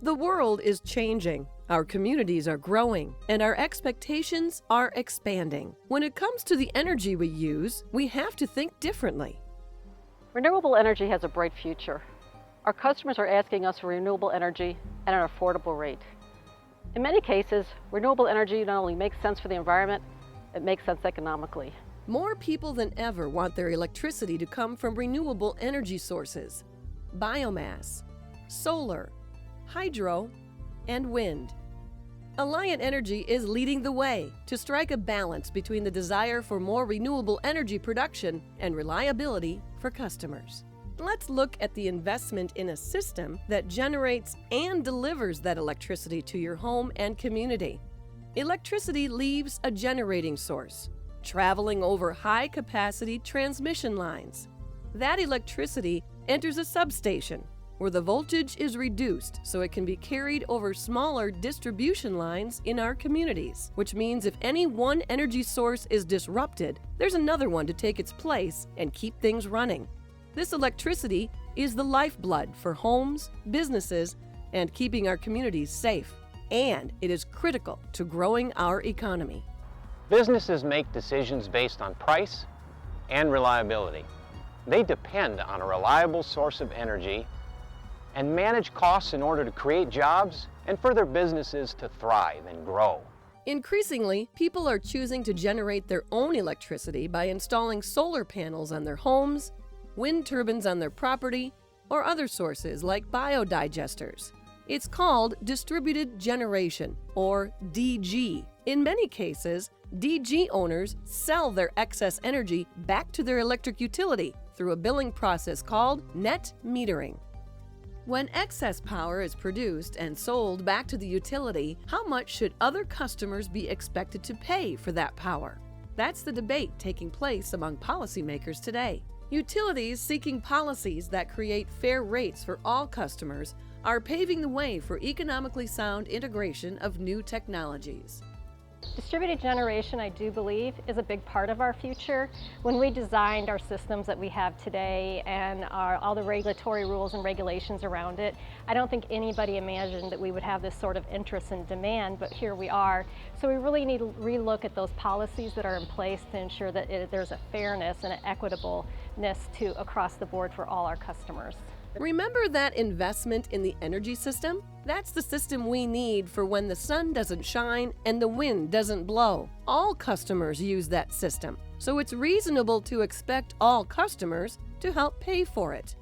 The world is changing, our communities are growing, and our expectations are expanding. When it comes to the energy we use, we have to think differently. Renewable energy has a bright future. Our customers are asking us for renewable energy at an affordable rate. In many cases, renewable energy not only makes sense for the environment, it makes sense economically. More people than ever want their electricity to come from renewable energy sources: biomass, solar, hydro, and wind. Alliant Energy is leading the way to strike a balance between the desire for more renewable energy production and reliability for customers. Let's look at the investment in a system that generates and delivers that electricity to your home and community. Electricity leaves a generating source, traveling over high-capacity transmission lines. That electricity enters a substation, where the voltage is reduced so it can be carried over smaller distribution lines in our communities, which means if any one energy source is disrupted, there's another one to take its place and keep things running. This electricity is the lifeblood for homes, businesses, and keeping our communities safe. And it is critical to growing our economy. Businesses make decisions based on price and reliability. They depend on a reliable source of energy and manage costs in order to create jobs and for their businesses to thrive and grow. Increasingly, people are choosing to generate their own electricity by installing solar panels on their homes, wind turbines on their property, or other sources like biodigesters. It's called distributed generation, or DG. In many cases, DG owners sell their excess energy back to their electric utility through a billing process called net metering. When excess power is produced and sold back to the utility, how much should other customers be expected to pay for that power? That's the debate taking place among policymakers today. Utilities seeking policies that create fair rates for all customers are paving the way for economically sound integration of new technologies. Distributed generation, I do believe, is a big part of our future. When we designed our systems that we have today and all the regulatory rules and regulations around it, I don't think anybody imagined that we would have this sort of interest and demand, but here we are. So we really need to relook at those policies that are in place to ensure that there's a fairness and an equitableness across the board for all our customers. Remember that investment in the energy system? That's the system we need for when the sun doesn't shine and the wind doesn't blow. All customers use that system, so it's reasonable to expect all customers to help pay for it.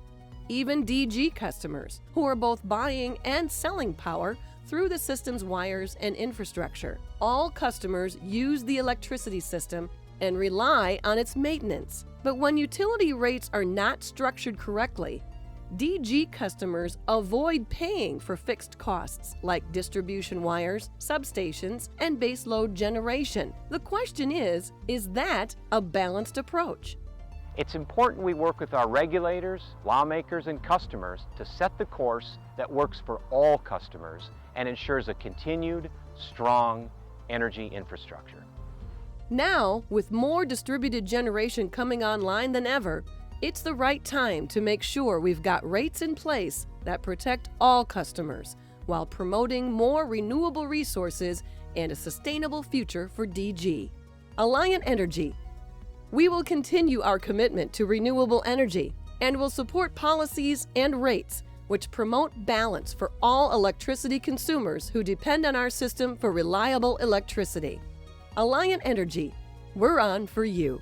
Even DG customers, who are both buying and selling power through the system's wires and infrastructure. All customers use the electricity system and rely on its maintenance. But when utility rates are not structured correctly, DG customers avoid paying for fixed costs like distribution wires, substations, and baseload generation. The question is that a balanced approach? It's important we work with our regulators, lawmakers, and customers to set the course that works for all customers and ensures a continued, strong energy infrastructure. Now, with more distributed generation coming online than ever, it's the right time to make sure we've got rates in place that protect all customers while promoting more renewable resources and a sustainable future for DG. Alliant Energy. We will continue our commitment to renewable energy and will support policies and rates which promote balance for all electricity consumers who depend on our system for reliable electricity. Alliant Energy. We're on for you.